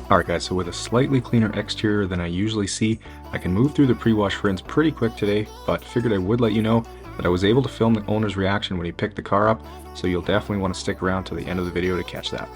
Alright guys, so with a slightly cleaner exterior than I usually see, I can move through the pre-wash rinse pretty quick today, but figured I would let you know that I was able to film the owner's reaction when he picked the car up, so you'll definitely want to stick around to the end of the video to catch that.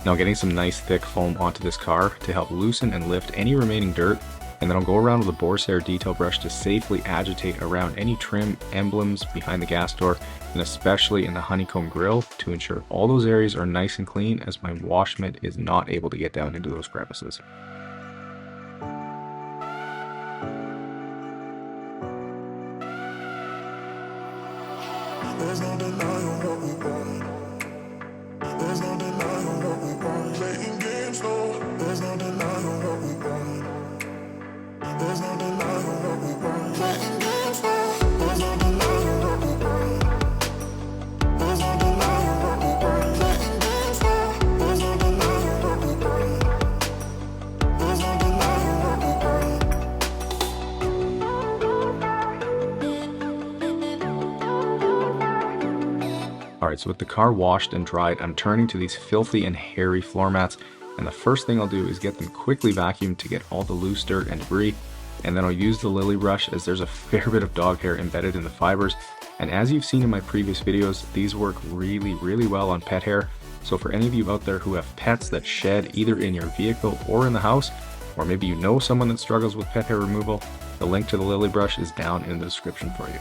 Now getting some nice thick foam onto this car to help loosen and lift any remaining dirt, and then I'll go around with a Borsair detail brush to safely agitate around any trim emblems behind the gas door, and especially in the honeycomb grille to ensure all those areas are nice and clean as my wash mitt is not able to get down into those crevices. There's no denying what we want. There's no denying what we want. Playing games, no. There's no denying what we want. There's no denying what we want. Playing games, no. There's no denying what we want. There's no denying what we want. Playing games, no. There's no denying what we want. There's no denying what we want. Alright, so with the car washed and dried, I'm turning to these filthy and hairy floor mats, and the first thing I'll do is get them quickly vacuumed to get all the loose dirt and debris, and then I'll use the lily brush as there's a fair bit of dog hair embedded in the fibers, and as you've seen in my previous videos, these work really well on pet hair. So for any of you out there who have pets that shed either in your vehicle or in the house, or maybe you know someone that struggles with pet hair removal, the link to the lily brush is down in the description for you.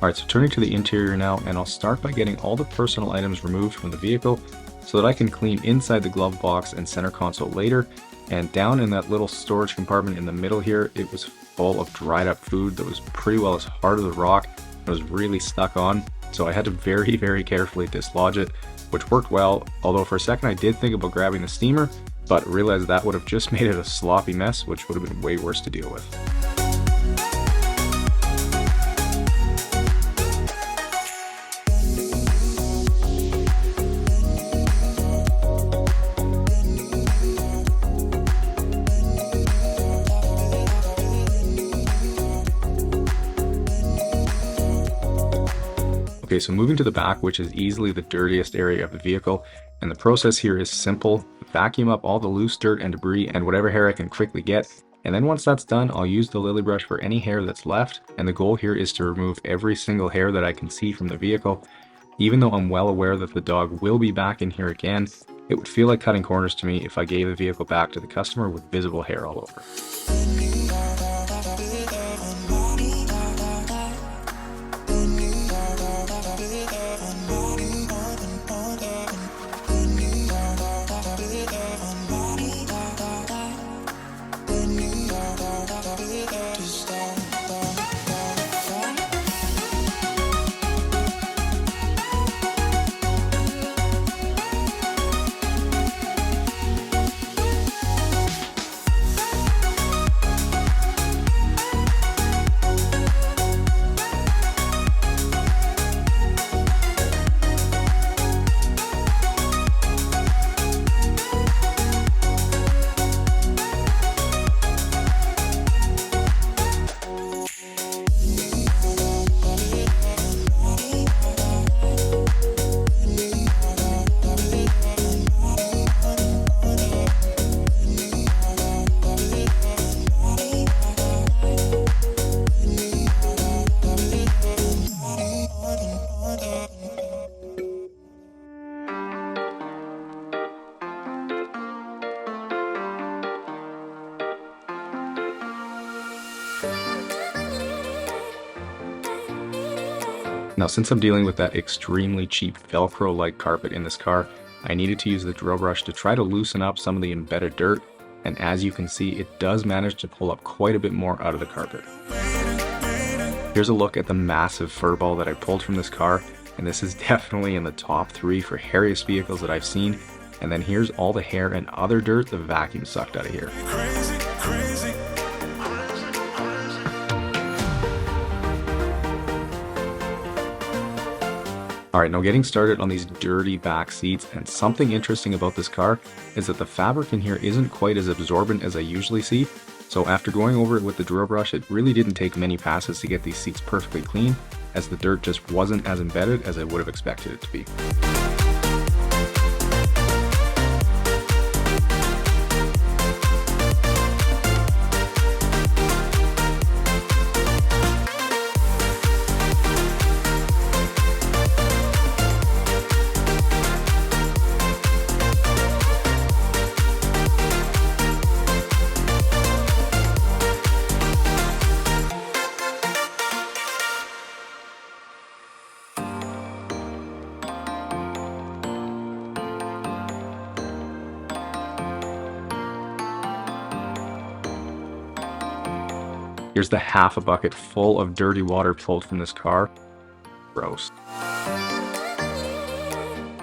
Alright, so turning to the interior now, and I'll start by getting all the personal items removed from the vehicle so that I can clean inside the glove box and center console later. And down in that little storage compartment in the middle here, it was full of dried up food that was pretty well as hard as a rock. It was really stuck on, so I had to very carefully dislodge it, which worked well, although for a second I did think about grabbing the steamer, but realized that would have just made it a sloppy mess, which would have been way worse to deal with. Okay, so moving to the back, which is easily the dirtiest area of the vehicle, and the process here is simple. Vacuum up all the loose dirt and debris and whatever hair I can quickly get, and then once that's done, I'll use the lily brush for any hair that's left, and the goal here is to remove every single hair that I can see from the vehicle. Even though I'm well aware that the dog will be back in here again, it would feel like cutting corners to me if I gave the vehicle back to the customer with visible hair all over. Now, since I'm dealing with that extremely cheap Velcro-like carpet in this car, I needed to use the drill brush to try to loosen up some of the embedded dirt, and as you can see, it does manage to pull up quite a bit more out of the carpet. Here's a look at the massive fur ball that I pulled from this car, and this is definitely in the top 3 for hairiest vehicles that I've seen. And then here's all the hair and other dirt the vacuum sucked out of here. Alright, now getting started on these dirty back seats, and something interesting about this car is that the fabric in here isn't quite as absorbent as I usually see. So after going over it with the drill brush, it really didn't take many passes to get these seats perfectly clean, as the dirt just wasn't as embedded as I would have expected it to be. Here's the half a bucket full of dirty water pulled from this car. Gross.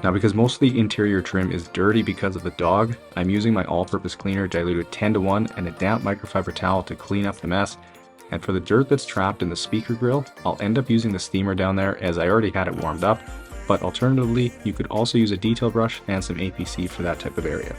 Now, because most of the interior trim is dirty because of the dog, I'm using my all-purpose cleaner diluted 10:1 and a damp microfiber towel to clean up the mess. And for the dirt that's trapped in the speaker grill, I'll end up using the steamer down there as I already had it warmed up. But alternatively, you could also use a detail brush and some APC for that type of area.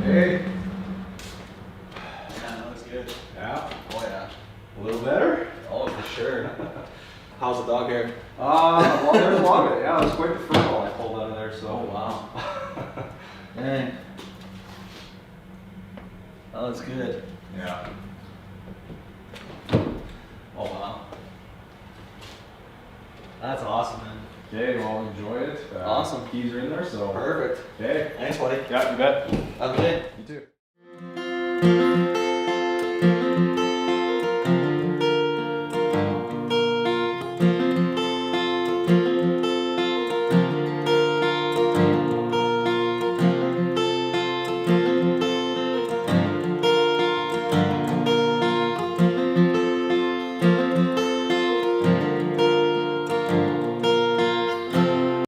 Hey. Yeah, that was good. Yeah. Oh yeah. A little better? Oh, for sure. How's the dog hair? Well, there's a lot of it. Yeah, it was quite the fur ball I pulled out of there, so. Oh wow. Dang. That was good. Yeah. Oh wow. That's awesome, man. Okay, well, enjoy it. Awesome. Keys are in there, so. Perfect. Okay. Thanks, buddy. Yeah, you bet. Have a good day. You too.